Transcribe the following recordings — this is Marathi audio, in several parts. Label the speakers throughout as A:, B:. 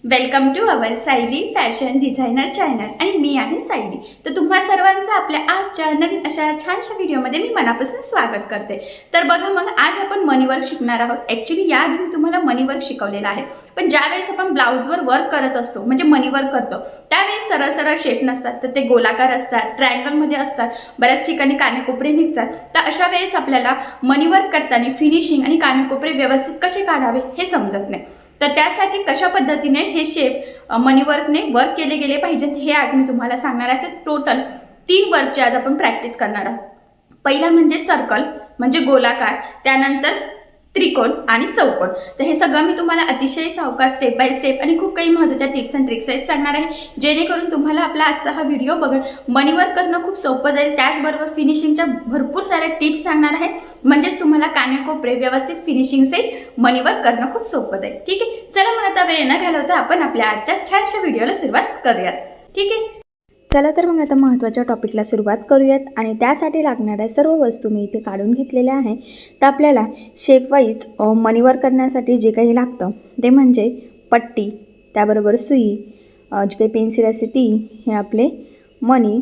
A: Welcome to our Sayali fashion designer channel आणि मी आहे सायली। तर तुम्हा सर्वांचं आपल्या आजच्या नवीन अशा छानशा व्हिडिओमध्ये मी मनापासून स्वागत करते। तर बघा मग आज आपण मनी वर्क शिकणार आहोत। ॲक्च्युली याआधी मी तुम्हाला मनी वर्क शिकवलेलं आहे, पण ज्यावेळेस आपण ब्लाउजवर वर्क करत असतो म्हणजे मनी वर्क करतो त्यावेळेस सरळ सरळ शेप नसतात, तर ते गोलाकार असतात, ट्रायंगलमध्ये असतात, बऱ्याच ठिकाणी कानेकोपरे निघतात। तर अशा वेळेस आपल्याला मनी वर्क करताना फिनिशिंग आणि कानेकोपरे व्यवस्थित कसे काढावे हे समजत नाही। तर त्यासाठी कशा पद्धतीने हे शेप मनी वर्कने वर्क केले गेले पाहिजेत हे आज मी तुम्हाला सांगणार आहे। तर टोटल 3 वर्कची आज आपण प्रॅक्टिस करणार आहोत। पहिला म्हणजे सर्कल म्हणजे गोलाकार, त्यानंतर त्रिकोण आणि चौकोन। तर हे सगळं मी तुम्हाला अतिशय सावकाश स्टेप बाय स्टेप आणि खूप काही महत्त्वाच्या टिप्स अँड ट्रिक्स सांगणार आहे, जेणेकरून तुम्हाला आपला आजचा हा व्हिडिओ बघून मनी वर्क करणं खूप सोपं जाईल। त्याचबरोबर फिनिशिंगच्या भरपूर साऱ्या टिप्स सांगणार आहे, म्हणजेच तुम्हाला कानेकोपरे व्यवस्थित फिनिशिंगचे मनी वर्क करणं खूप सोपं जाईल। ठीक आहे, चला मग आता वेळ न घालवता आपण आपल्या आजच्या छानशा व्हिडिओला सुरुवात करूयात। ठीक आहे, चला तर मग आता महत्त्वाच्या टॉपिकला सुरुवात करूयात आणि त्यासाठी लागणाऱ्या सर्व वस्तू मी इथे काढून घेतलेल्या आहे। तर आपल्याला शेपवाईज मनी वर्क करण्यासाठी जे काही लागतं ते म्हणजे पट्टी, त्याबरोबर सुई, जी काही पेन्सिल असते ती, हे आपले मनी,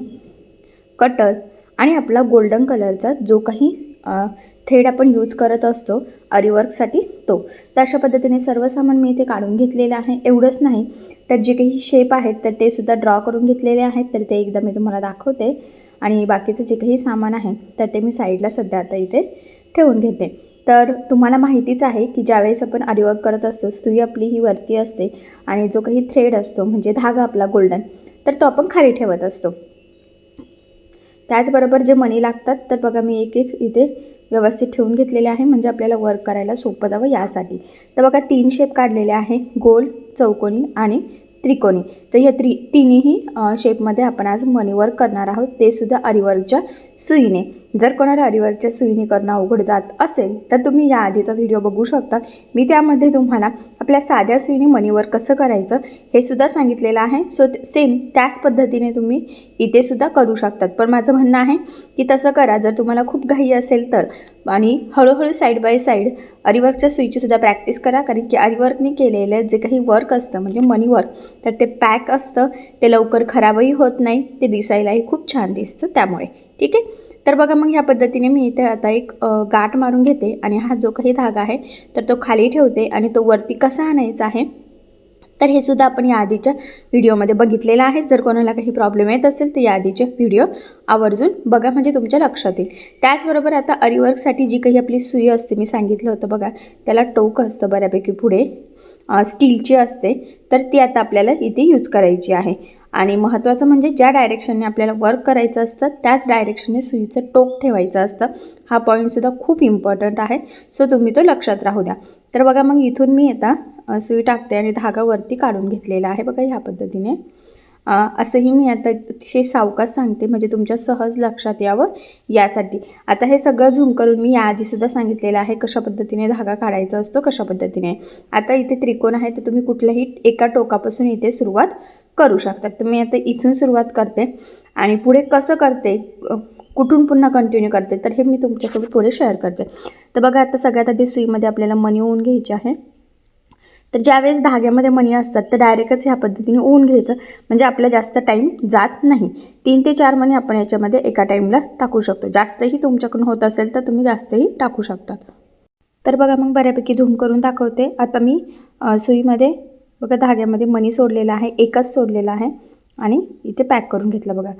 A: कटर आणि आपला गोल्डन कलरचा जो काही थ्रेड आपण यूज करत असतो आरीवर्कसाठी तो। तर अशा पद्धतीने सर्व सामान मी इथे काढून घेतलेलं आहे। एवढंच नाही तर जे काही शेप आहेत तर ते सुद्धा ड्रॉ करून घेतलेले आहेत, तर ते एकदा मी तुम्हाला दाखवते। आणि बाकीचं जे काही सामान आहे तर ते मी साईडला सध्या आता इथे ठेवून घेते। तर तुम्हाला माहितीच आहे की ज्यावेळेस आपण आरीवर्क करत असतो सुई आपली ही वरती असते आणि जो काही थ्रेड असतो म्हणजे धागा आपला गोल्डन तर तो आपण खाली ठेवत असतो। त्याचबरोबर जे मनी लागतात तर बघा मी एक एक इथे व्यवस्थित ठेवून घेतलेले आहे, म्हणजे आपल्याला वर्क करायला सोपं जावं यासाठी। तर बघा 3 शेप काढलेले आहे, गोल, चौकोनी आणि त्रिकोणी। तर या तिन्ही शेपमध्ये आपण आज मनी वर्क करणार आहोत, ते सुद्धा आरीवर्कच्या सुईने। जर कोणाला आरीवर्कच्या सुईने करणं अवघड जात असेल तर तुम्ही या आधीचा व्हिडिओ बघू शकता। मी त्यामध्ये तुम्हाला आपल्या साध्या सुईने मनी वर्क कसं करायचं हे सुद्धा सांगितलेलं आहे। सो सेम त्याच पद्धतीने तुम्ही इथे सुद्धा करू शकतात, पण माझं म्हणणं आहे की तसं करा जर तुम्हाला खूप घाई असेल तर, आणि हळूहळू साईड बाय साईड आरीवर्कच्या सुईची सुद्धा प्रॅक्टिस करा। कारण की आरीवर्कने केलेलं जे काही वर्क असतं म्हणजे मनी वर्क तर ते पॅक असतं, ते लवकर खराबही होत नाही, ते दिसायलाही खूप छान दिसतं त्यामुळे। ठीक आहे, तर बघा मग ह्या पद्धतीने मी इथे आता एक गाठ मारून घेते आणि हा जो काही धागा आहे तर तो खाली ठेवते आणि तो वरती कसा आणायचा आहे तर हे सुद्धा आपण या आधीच्या व्हिडिओमध्ये बघितलेलं आहे। जर कोणाला काही प्रॉब्लेम येत असेल तर या आधीचे व्हिडिओ आवर्जून बघा, म्हणजे तुमच्या लक्षात येईल। त्याचबरोबर आता आरीवर्कसाठी जी काही आपली सुई असते मी सांगितलं होतं बघा, त्याला टोक असतं बऱ्यापैकी पुढे, स्टीलची असते, तर ती आता आपल्याला इथे यूज करायची आहे। आणि महत्त्वाचं म्हणजे ज्या डायरेक्शनने आपल्याला वर्क करायचं असतं त्याच डायरेक्शनने सुईचं टोक ठेवायचं असतं। हा पॉईंटसुद्धा खूप इम्पॉर्टंट आहे, सो तुम्ही तो लक्षात राहू द्या। तर बघा मग इथून मी आता सुई टाकते आणि धागा वरती काढून घेतलेला आहे बघा ह्या पद्धतीने। असंही मी आता अतिशय सावकाश सांगते म्हणजे तुमच्या सहज लक्षात यावं यासाठी। आता हे सगळं झूम करून मी याआधीसुद्धा सांगितलेलं आहे कशा पद्धतीने धागा काढायचा असतो, कशा पद्धतीने। आता इथे त्रिकोण आहे तर तुम्ही कुठल्याही एका टोकापासून इथे सुरुवात करू शकता। तर मी आता इथून सुरुवात करते आणि पुढे कसं करते, कुठून पुन्हा कंटिन्यू करते तर हे मी तुमच्यासोबत पुढे शेअर करते। तर बघा आता सगळ्यात आधी सुईमध्ये आपल्याला मनी ऊन घ्यायचे आहे। तर ज्यावेळेस धाग्यामध्ये मणी असतात तर डायरेक्टच ह्या पद्धतीने ऊन घ्यायचं, म्हणजे आपला जास्त टाईम जात नाही। 3 ते 4 मणी आपण याच्यामध्ये एका टाईमला टाकू शकतो, जास्तही तुमच्याकडून होत असेल तर तुम्ही जास्तही टाकू शकतात। तर बघा मग बऱ्यापैकी झूम करून दाखवते। आता मी सुईमध्ये बघा धाग्यामध्ये मणी सोडलेला आहे, एकच सोडलेला आहे आणि इथे पॅक करून घेतलं बघा।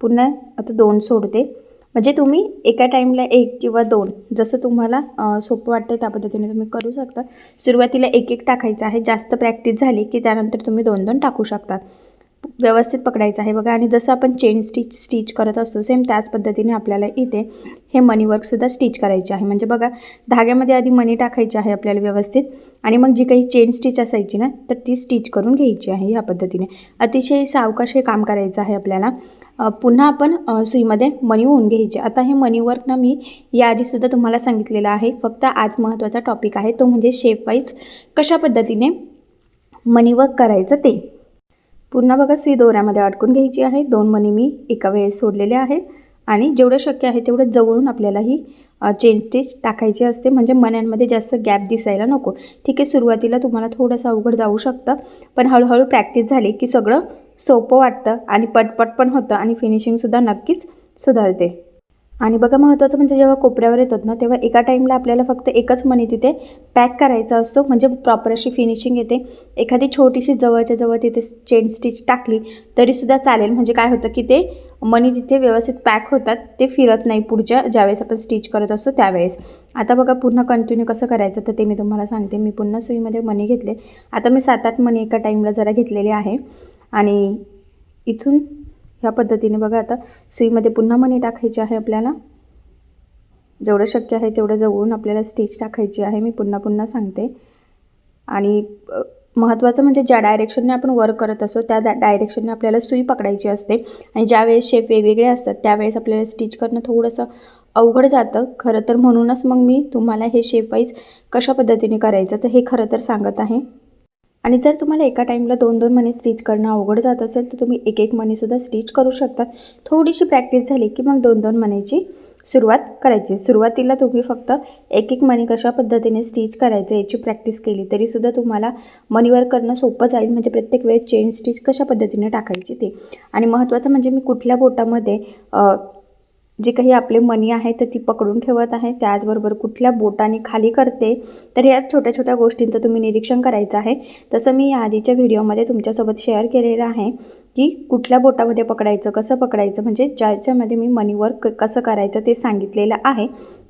A: पुन्हा आता 2 सोडते, म्हणजे तुम्ही एका टाईमला 1 किंवा 2 जसं तुम्हाला सोपं वाटतं त्या पद्धतीने तुम्ही करू शकता। सुरुवातीला 1-1 टाकायचं आहे, जास्त प्रॅक्टिस झाली की त्यानंतर तुम्ही 2-2 टाकू शकता। व्यवस्थित पकडायचं आहे बघा, आणि जसं आपण चेन स्टिच करत असतो सेम त्याच पद्धतीने आपल्याला इथे हे मनी वर्कसुद्धा स्टिच करायचे आहे। म्हणजे बघा धाग्यामध्ये आधी मनी टाकायचे आहे आपल्याला व्यवस्थित, आणि मग जी काही चेन स्टिच असायची ना तर ती स्टिच करून घ्यायची आहे ह्या पद्धतीने। अतिशय सावकाश हे काम करायचं आहे आपल्याला। पुन्हा आपण सुईमध्ये मनी ऊन घ्यायचे। आता हे मनी वर्क ना मी याआधीसुद्धा तुम्हाला सांगितलेलं आहे, फक्त आज महत्त्वाचा टॉपिक आहे तो म्हणजे शेपवाईज कशा पद्धतीने मनी वर्क करायचं ते। पुन्हा बघा सुई दोऱ्यामध्ये अडकून घ्यायची आहे। 2 मणी मी एका वेळेस सोडलेले आहेत आणि जेवढं शक्य आहे तेवढं जवळून आपल्याला ही चेन स्टिच टाकायची असते, म्हणजे मण्यांमध्ये जास्त गॅप दिसायला नको. ठीक आहे, सुरुवातीला तुम्हाला थोडंसं अवघड जाऊ शकतं, पण हळूहळू प्रॅक्टिस झाली की सगळं सोपं वाटतं आणि पटपट पण होतं आणि फिनिशिंगसुद्धा नक्कीच सुधारते. आणि बघा, महत्त्वाचं म्हणजे जेव्हा कोपऱ्यावर येतात ना, तेव्हा एका टाईमला आपल्याला फक्त एकच मणी तिथे पॅक करायचा असतो, म्हणजे प्रॉपर अशी फिनिशिंग येते. एखादी छोटीशी जवळच्या जवळ तिथे चेन स्टिच टाकली तरीसुद्धा चालेल, म्हणजे काय होतं की ते मणी तिथे व्यवस्थित पॅक होतात, ते फिरत नाही पुढच्या ज्यावेळेस आपण स्टिच करत असतो त्यावेळेस. आता बघा, पुन्हा कंटिन्यू कसं करायचं तर ते मी तुम्हाला सांगते. मी पुन्हा सुईमध्ये मणी घेतले. आता मी 7-8 मणी एका टाईमला जरा घेतलेले आहे आणि इथून ह्या पद्धतीने बघा, आता सुईमध्ये पुन्हा मणी टाकायची आहे आपल्याला. जेवढं शक्य आहे तेवढं जवळून आपल्याला स्टिच टाकायची आहे, मी पुन्हा सांगते. आणि महत्त्वाचं म्हणजे ज्या डायरेक्शनने आपण वर्क करत असतो त्या डायरेक्शनने आपल्याला सुई पकडायची असते. आणि ज्यावेळेस शेप वेगवेगळे असतात त्यावेळेस आपल्याला स्टिच करणं थोडंसं अवघड जातं खरं तर. म्हणूनच मग मी तुम्हाला हे शेप वाईज कशा पद्धतीने करायचं तर हे खरं तर सांगत आहे. आणि जर तुम्हाला एका टाईमला 2-2 मणी स्टिच करणं अवघड जात असेल तर तुम्ही 1-1 मणीसुद्धा स्टिच करू शकता. थोडीशी प्रॅक्टिस झाली की मग 2-2 मणीची सुरुवात करायची. सुरुवातीला तुम्ही फक्त 1-1 मणी कशा पद्धतीने स्टिच करायचं याची प्रॅक्टिस केली तरीसुद्धा तुम्हाला मणीवर करणं सोपं जाईल, म्हणजे प्रत्येक वेळेस चेन स्टिच कशा पद्धतीने टाकायची ते. आणि महत्त्वाचं म्हणजे मी कुठल्या बोटामध्ये जे काही आपले मणी आहे तर ती पकडून ठेवत आहे, त्याचबरोबर कुठल्या बोटाने खाली करते तर या छोट्या छोट्या गोष्टींचं तुम्ही निरीक्षण करायचं आहे. तसं मी आधीच्या व्हिडिओमध्ये तुमच्यासोबत शेअर केलेलं आहे की कुठल्या बोटामध्ये पकडायचं, कसं पकडायचं, म्हणजे ज्याच्यामध्ये मी मणीवर कसं करायचं ते सांगितलेलं आहे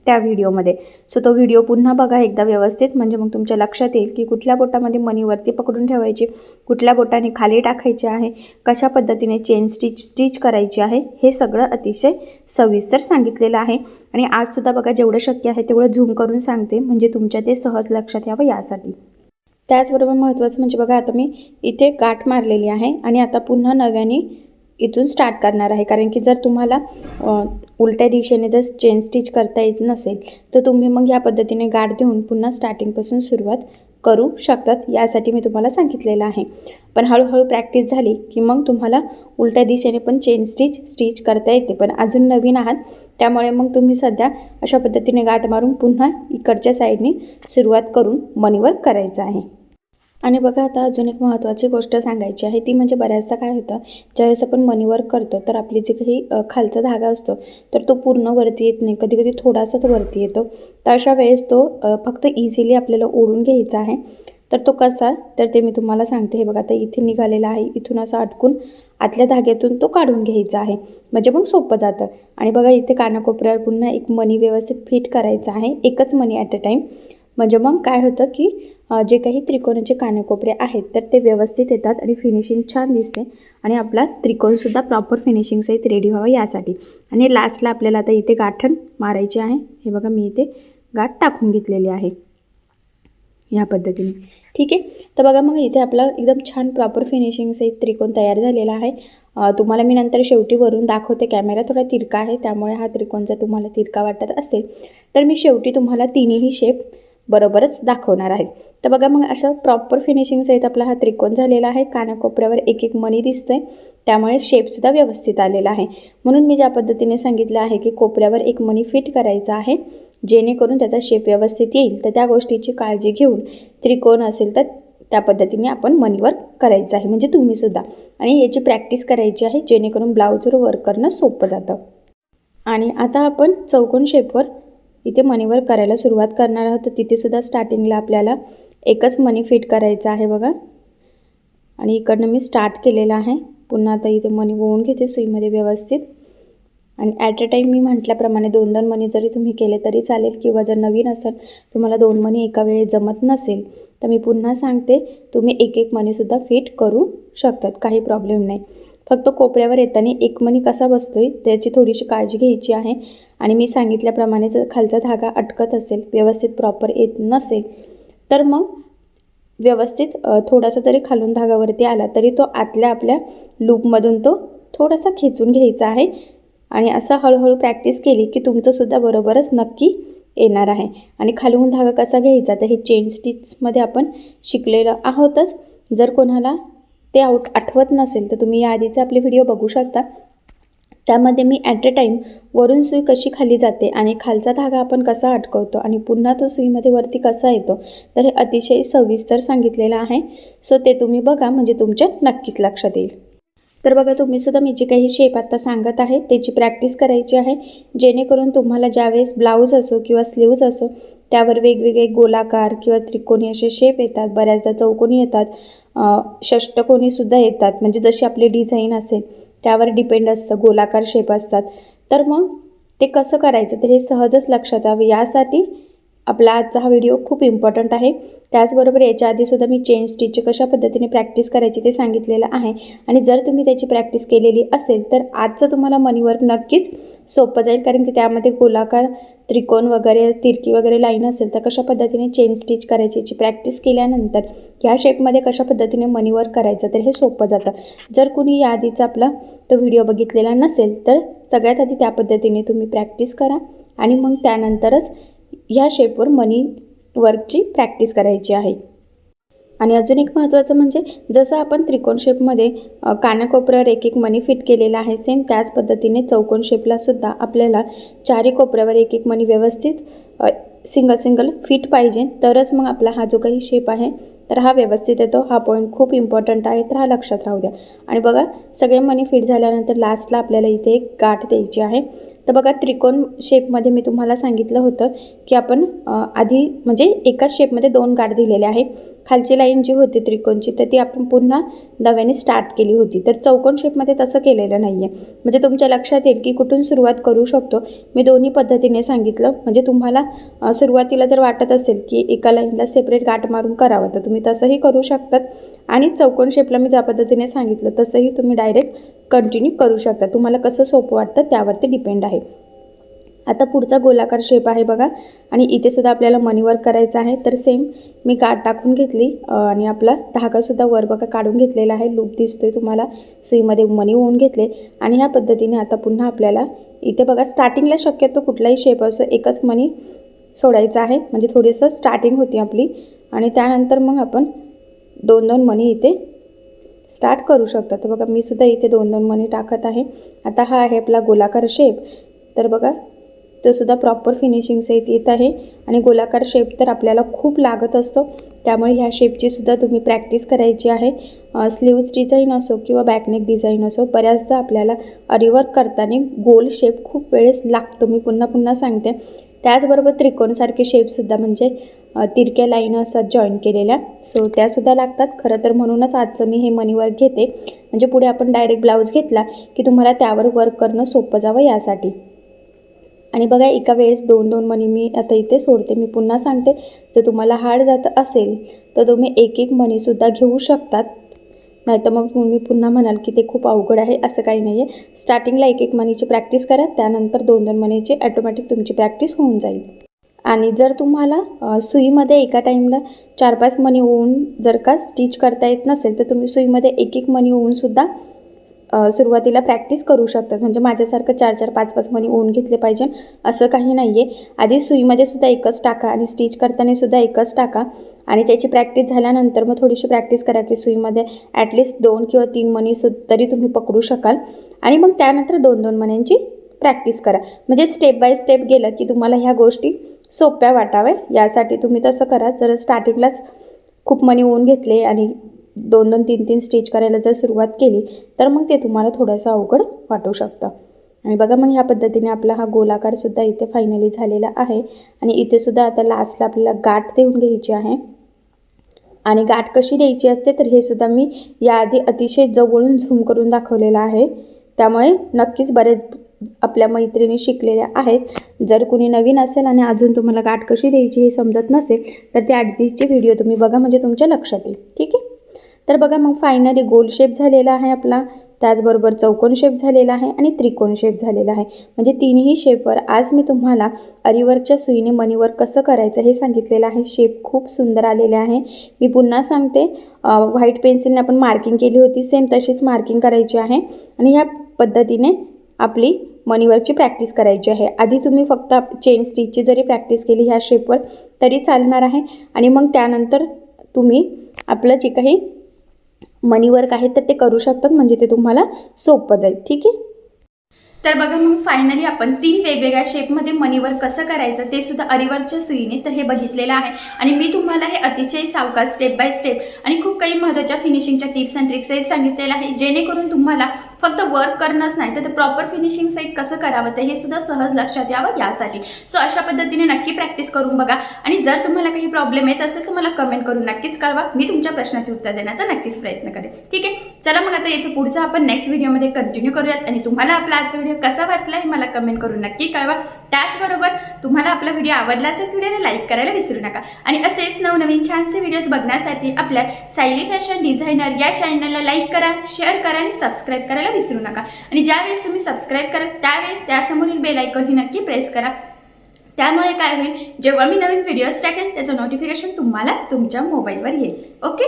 A: त्या व्हिडिओमध्ये. सो तो व्हिडिओ पुन्हा बघा एकदा व्यवस्थित, म्हणजे मग तुमच्या लक्षात येईल की कुठल्या बोटामध्ये मणीवरती पकडून ठेवायची, कुठल्या बोटाने खाली टाकायचे आहे, कशा पद्धतीने चेन स्टिच करायची आहे, हे सगळं अतिशय सविस्तर सांगितलेलं आहे. आणि आजसुद्धा बघा जेवढं शक्य आहे तेवढं झूम करून सांगते, म्हणजे तुमच्या ते सहज लक्षात यावं यासाठी. त्याचबरोबर महत्त्वाचं म्हणजे बघा, आता मी इथे गाठ मारलेली आहे आणि आता पुन्हा नव्याने इथून स्टार्ट करणार आहे. कारण की जर तुम्हाला उलट्या दिशेने जर चेन स्टिच करता येत नसेल तर तुम्ही मग या पद्धतीने गाठ देऊन पुन्हा स्टार्टिंगपासून सुरुवात करू शकतात, यासाठी मी तुम्हाला सांगितलेलं आहे. पण हळूहळू प्रॅक्टिस झाली की मग तुम्हाला उलट्या दिशेने पण चेन स्टिच करता येते. पण अजून नवीन आहात त्यामुळे मग तुम्ही सध्या अशा पद्धतीने गाठ मारून पुन्हा इकडच्या साईडने सुरुवात करून मणीवर करायचं आहे. आणि बघा, आता अजून एक महत्त्वाची गोष्ट सांगायची आहे, ती म्हणजे बऱ्याचदा काय होतं, ज्यावेळेस आपण मणीवर करतो तर आपली जे काही खालचा धागा असतो तर तो पूर्ण वरती येत नाही, कधी कधी थोडासाच वरती येतो. तर अशा वेळेस तो फक्त इझिली आपल्याला ओढून घ्यायचा आहे. तर तो कसा तर ते मी तुम्हाला सांगते. हे बघा, आता इथे निघालेला आहे, इथून असं अटकून आतल्या धाग्यातून तो काढून घ्यायचा आहे, म्हणजे मग सोपं जातं. आणि बघा, इथे कानाकोपऱ्यावर पुन्हा एक मणी व्यवस्थित फिट करायचा आहे, एकच मणी ॲट अ टाईम. म्हणजे मग काय होतं की जे काही त्रिकोणाचे कानाकोपरे आहेत तर ते व्यवस्थित येतात आणि फिनिशिंग छान दिसते आणि आपला त्रिकोणसुद्धा प्रॉपर फिनिशिंगसहित रेडी व्हावा यासाठी. आणि लास्टला आपल्याला आता इथे गाठण मारायची आहे. हे बघा, मी इथे गाठ टाकून घेतलेली आहे ह्या पद्धतीने. ठीक आहे, तर बघा मग इथे आपला एकदम छान प्रॉपर फिनिशिंगसहित त्रिकोण तयार झालेला आहे. तुम्हाला मी नंतर शेवटी वरून दाखवते. कॅमेरा थोडा तिरका आहे त्यामुळे हा त्रिकोण जर तुम्हाला तिरका वाटत असेल तर मी शेवटी तुम्हाला तिन्ही शेप बरोबरच दाखवणार आहे. तर बघा, मग असं प्रॉपर फिनिशिंगसहित आपला हा त्रिकोण झालेला आहे. कानाकोपऱ्यावर 1-1 मणी दिसतोय त्यामुळे शेपसुद्धा व्यवस्थित आलेला आहे. म्हणून मी ज्या पद्धतीने सांगितलं आहे की कोपऱ्यावर 1 मणी फिट करायचा आहे जेणेकरून त्याचा शेप व्यवस्थित येईल, तर त्या गोष्टीची काळजी घेऊन त्रिकोण असेल तर त्या पद्धतीने आपण मणीवर करायचं आहे, म्हणजे तुम्हीसुद्धा. आणि याची प्रॅक्टिस करायची आहे जेणेकरून ब्लाऊजवर वर्क करणं सोपं जातं. आणि आता आपण चौकोन शेपवर इथे मणीवर करायला सुरुवात करणार आहोत. तर तिथेसुद्धा स्टार्टिंगला आपल्याला एकच मणी फिट करायचा आहे बघा. आणि इकडनं मी स्टार्ट केलेलं आहे. पुन्हा आता इथे मणी वळून घेते सुईमध्ये व्यवस्थित. आणि ॲट अ टाईम मी म्हटल्याप्रमाणे 2-2 मणी जरी तुम्ही केले तरी चालेल, किंवा जर नवीन असेल तुम्हाला 2 मणी एका वेळी जमत नसेल तर मी पुन्हा सांगते, तुम्ही 1-1 मणीसुद्धा फिट करू शकतात, काही प्रॉब्लेम नाही. फक्त कोपऱ्यावर येताना 1 मणी कसा बसतोय त्याची थोडीशी काळजी घ्यायची आहे. आणि मी सांगितल्याप्रमाणे जर खालचा धागा अटकत असेल, व्यवस्थित प्रॉपर येत नसेल तर मग व्यवस्थित थोडासा जरी खालून धागावरती आला तरी तो आतल्या आपल्या लूपमधून तो थोडासा खेचून घ्यायचा आहे. आणि असं हळूहळू प्रॅक्टिस केली की तुमचंसुद्धा बरोबरच नक्की येणार आहे. आणि खालून धागा कसा घ्यायचा तर हे चेन स्टिचमध्ये आपण शिकलेलं आहोतच. जर कोणाला ते आठवत नसेल तर तुम्ही या आधीचे आपले व्हिडिओ बघू शकता, त्यामध्ये मी ॲट अ टाईम वरून सुई कशी खाली जाते आणि खालचा धागा आपण कसा अटकवतो आणि पुन्हा तो सुईमध्ये वरती कसा येतो, तर हे अतिशय सविस्तर सांगितलेलं आहे. सो ते तुम्ही बघा, म्हणजे तुमच्या नक्कीच लक्षात येईल. तर बघा, तुम्ही सुद्धा मी जे काही शेप आता सांगत आहे त्याची प्रॅक्टिस करायची आहे, जेणेकरून तुम्हाला ज्यावेळेस ब्लाऊज असो किंवा स्लीव्ज असो त्यावर वेगवेगळे गोलाकार किंवा त्रिकोणी असे शेप येतात, बऱ्याचदा चौकोनी येतात, षष्टकोनीसुद्धा येतात, म्हणजे जशी आपली डिझाईन असेल त्यावर डिपेंड असतं, गोलाकार शेप असतात. तर मग ते कसं करायचं तर हे सहजच लक्षात यावं यासाठी आपला आजचा हा व्हिडिओ खूप इम्पॉर्टंट आहे. त्याचबरोबर याच्या आधीसुद्धा मी चेन स्टिचची कशा पद्धतीने प्रॅक्टिस करायची ते सांगितलेलं आहे आणि जर तुम्ही त्याची प्रॅक्टिस केलेली असेल तर आजचं तुम्हाला मनी वर्क नक्कीच सोपं जाईल, कारण की त्यामध्ये गोलाकार, त्रिकोण वगैरे, तिरकी वगैरे लाईन असेल तर कशा पद्धतीने चेन स्टिच करायची याची प्रॅक्टिस केल्यानंतर ह्या शेपमध्ये कशा पद्धतीने मनी वर्क करायचं तर हे सोपं जातं. जर कुणी याआधीचा आपला तो व्हिडिओ बघितलेला नसेल तर सगळ्यात आधी त्या पद्धतीने तुम्ही प्रॅक्टिस करा आणि मग त्यानंतरच ह्या शेपवर मनी वर्कची प्रॅक्टिस करायची आहे. आणि अजून एक महत्त्वाचं म्हणजे जसं आपण त्रिकोण शेपमध्ये कानाकोपऱ्यावर एक एक मनी फिट केलेला आहे, सेम त्याच पद्धतीने चौकोन शेपलासुद्धा आपल्याला चारी कोपऱ्यावर एक एक मनी व्यवस्थित सिंगल फिट पाहिजे, तरच मग आपला हा जो काही शेप आहे तर हा व्यवस्थित येतो. हा पॉईंट खूप इम्पॉर्टंट आहे, तर हा लक्षात राहू द्या. आणि बघा, सगळे मनी फिट झाल्यानंतर लास्टला आपल्याला इथे एक गाठ द्यायची आहे. तर बघा, त्रिकोण शेपमध्ये मी तुम्हाला सांगितलं होतं की आपण आधी म्हणजे एकाच शेपमध्ये 2 गाठ दिलेल्या आहे. खालची लाईन जी होती त्रिकोणची तर ती आपण पुन्हा नव्याने स्टार्ट केली होती. तर चौकोन शेपमध्ये तसं केलेलं नाही आहे, म्हणजे तुमच्या लक्षात येईल की कुठून सुरुवात करू शकतो. मी दोन्ही पद्धतीने सांगितलं, म्हणजे तुम्हाला सुरुवातीला जर वाटत असेल की एका लाईनला सेपरेट गाठ मारून करावं तर तुम्ही तसंही करू शकतात आणि चौकोन शेपला मी ज्या पद्धतीने सांगितलं तसंही तुम्ही डायरेक्ट कंटिन्यू करू शकता. तुम्हाला कसं सोपं वाटतं त्यावरती डिपेंड आहे. आता पुढचा गोलाकार शेप आहे बघा, आणि इथे सुद्धा आपल्याला मनी वर्क करायचं आहे. तर सेम मी गाठ टाकून घेतली आणि आपला धागासुद्धा वर बघा काढून घेतलेला आहे, लूप दिसतोय तुम्हाला, सुईमध्ये मनी होऊन घेतले. आणि ह्या पद्धतीने आता पुन्हा आपल्याला इथे बघा स्टार्टिंगला शक्यतो कुठलाही शेप असो एकच मनी सोडायचा आहे, म्हणजे थोडंसं स्टार्टिंग होती आपली. आणि त्यानंतर मग आपण 2-2 मनी इथे स्टार्ट करू शकता. तर बघा, मी सुद्धा इथे 2-2 मनी टाकत आहे. आता हा आहे आपला गोलाकार शेप. तर बघा, तो सुद्धा प्रॉपर फिनिशिंग सहित येत आहे आणि गोलाकार शेप तर आपल्याला खूप लागत असतो, त्यामुळे ह्या शेपची सुद्धा तुम्ही प्रॅक्टिस करायची आहे. स्लीव्ज डिझाईन असो किंवा बॅकनेक डिझाईन असो, बऱ्याचदा आपल्याला अरिवर्क करताना गोल शेप खूप वेळेस लागतो, मी पुन्हा पुन्हा सांगते. त्याचबरोबर त्रिकोणसारखे शेपसुद्धा म्हणजे तिरक्या लाईन असतात जॉईन केलेल्या, सो त्यासुद्धा लागतात. खरं तर म्हणूनच आजचं मी हे मनी वर्क घेते, म्हणजे पुढे आपण डायरेक्ट ब्लाऊज घेतला की तुम्हाला त्यावर वर्क करणं सोपं जावं यासाठी. आणि बघा, एका वेळेस 2-2 मनी मी आता इथे सोडते. मी पुन्हा सांगते, जर तुम्हाला हार्ड जात असेल तर तुम्ही एक एक मनीसुद्धा घेऊ शकतात, नाहीतर मग तुम्ही पुन्हा म्हणाल की ते खूप अवघड आहे. असं काही नाही आहे. स्टार्टिंगला एक एक मनीची प्रॅक्टिस करा, त्यानंतर 2-2 मनीची ॲटोमॅटिक तुमची प्रॅक्टिस होऊन जाईल. आणि जर तुम्हाला सुईमध्ये एका टाईमला 4-5 मनी होऊन जर का स्टिच करता येत नसेल तर तुम्ही सुईमध्ये एक एक मनी होऊनसुद्धा सुरुवातीला प्रॅक्टिस करू शकतात. म्हणजे माझ्यासारखं 4-4, 5-5 मनी होऊन घेतले पाहिजे असं काही नाही आहे. आधी सुईमध्ये सुद्धा एकच टाका आणि स्टिच करताना सुद्धा एकच टाका आणि त्याची प्रॅक्टिस झाल्यानंतर मग थोडीशी प्रॅक्टिस करा की सुईमध्ये ॲटलिस्ट 2 किंवा 3 मनी तरी तुम्ही पकडू शकाल. आणि मग त्यानंतर 2-2 मण्यांची प्रॅक्टिस करा, म्हणजे स्टेप बाय स्टेप गेलं की तुम्हाला ह्या गोष्टी सोप्या वाटाव्या यासाठी तुम्ही तसं करा. जर स्टार्टिंगलाच खूप मनी होऊन घेतले आणि 2-2, 3-3 स्टिच करायला जर सुरुवात केली तर मग ते तुम्हाला थोडंसं अवघड वाटू शकतं. आणि बघा, मग ह्या पद्धतीने आपला हा गोलाकारसुद्धा इथे फायनली झालेला आहे. आणि इथे सुद्धा आता लास्टला आपल्याला गाठ देऊन घ्यायची आहे. आणि गाठ कशी द्यायची असते तर हे सुद्धा मी याआधी अतिशय जवळून झूम करून दाखवलेलं आहे, त्यामुळे नक्कीच बरेच आपल्या मैत्रिणी शिकलेल्या आहेत. जर कुणी नवीन असेल आणि अजून तुम्हाला गाठ कशी द्यायची हे समजत नसेल तर त्या आधीचे व्हिडिओ तुम्ही बघा, म्हणजे तुमच्या लक्षात येईल. ठीक आहे. तर बघा, मग फायनली गोल शेप झालेला आहे आपला, त्याचबरोबर चौकोन शेप झालेला आहे आणि त्रिकोण शेप झालेला आहे. म्हणजे तिन्ही शेपवर आज मी तुम्हाला अरिवर्कच्या सुईने मनीवर्क कसं करायचं हे सांगितलेलं आहे. शेप खूप सुंदर आलेले आहे. मी पुन्हा सांगते, व्हाईट पेन्सिलने आपण मार्किंग केली होती, सेम तशीच मार्किंग करायची आहे आणि ह्या पद्धतीने आपली मनीवर्कची प्रॅक्टिस करायची आहे. आधी तुम्ही फक्त चेन स्टिचची जरी प्रॅक्टिस केली ह्या शेपवर तरी चालणार आहे आणि मग त्यानंतर तुम्ही आपलं जे काही मनी वर्क आहे तर ते करू शकतात, म्हणजे ते तुम्हाला सोपं जाईल. ठीक आहे. तर बघा मग फायनली आपण 3 वेगवेगळ्या शेपमध्ये मनीवर कसं करायचं ते सुद्धा अरिवर्कच्या सुईने तर हे बघितलेलं आहे. आणि मी तुम्हाला हे अतिशय सावकाश स्टेप बाय स्टेप आणि खूप काही महत्त्वाच्या फिनिशिंगच्या टिप्स अँड ट्रिक्स हे सांगितलेलं आहे, जेणेकरून तुम्हाला फक्त वर्क करणंच नाही तर ते प्रॉपर फिनिशिंग साईड कसं करावं ते हे सुद्धा सहज लक्षात यावं यासाठी. सो अशा पद्धतीने नक्की प्रॅक्टिस करून बघा. आणि जर तुम्हाला काही प्रॉब्लेम येत असेल तर मला कमेंट करून नक्कीच कळवा. मी तुमच्या प्रश्नाचे उत्तर देण्याचा नक्कीच प्रयत्न करेन. ठीक आहे, चला मग आता याचं पुढचं आपण नेक्स्ट व्हिडिओमध्ये कंटिन्यू करूयात. आणि तुम्हाला आपला आजचा व्हिडिओ कसा वाटला हे मला कमेंट करून नक्की कळवा. त्याचबरोबर तुम्हाला आपला व्हिडिओ आवडला असेल व्हिडिओला लाईक करायला विसरू नका. आणि असेच नवनवीन छानसे व्हिडिओज बघण्यासाठी आपल्या सायली फॅशन डिझायनर या चॅनलला लाईक करा, शेअर करा आणि सबस्क्राईब करायला विसरू नका. आणि ज्यावेळेस तुम्ही सबस्क्राईब कराल त्यावेळेस त्यासमोरील बेल आयकॉन ही नक्की प्रेस करा. त्यामुळे काय होईल, जेव्हा मी नवीन व्हिडिओज टाकेन त्याचं नोटिफिकेशन तुम्हाला तुमच्या मोबाईलवर येईल. ओके,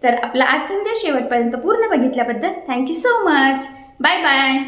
A: तर आपला आजचा व्हिडिओ शेवटपर्यंत पूर्ण बघितल्याबद्दल thank you so much. Bye bye.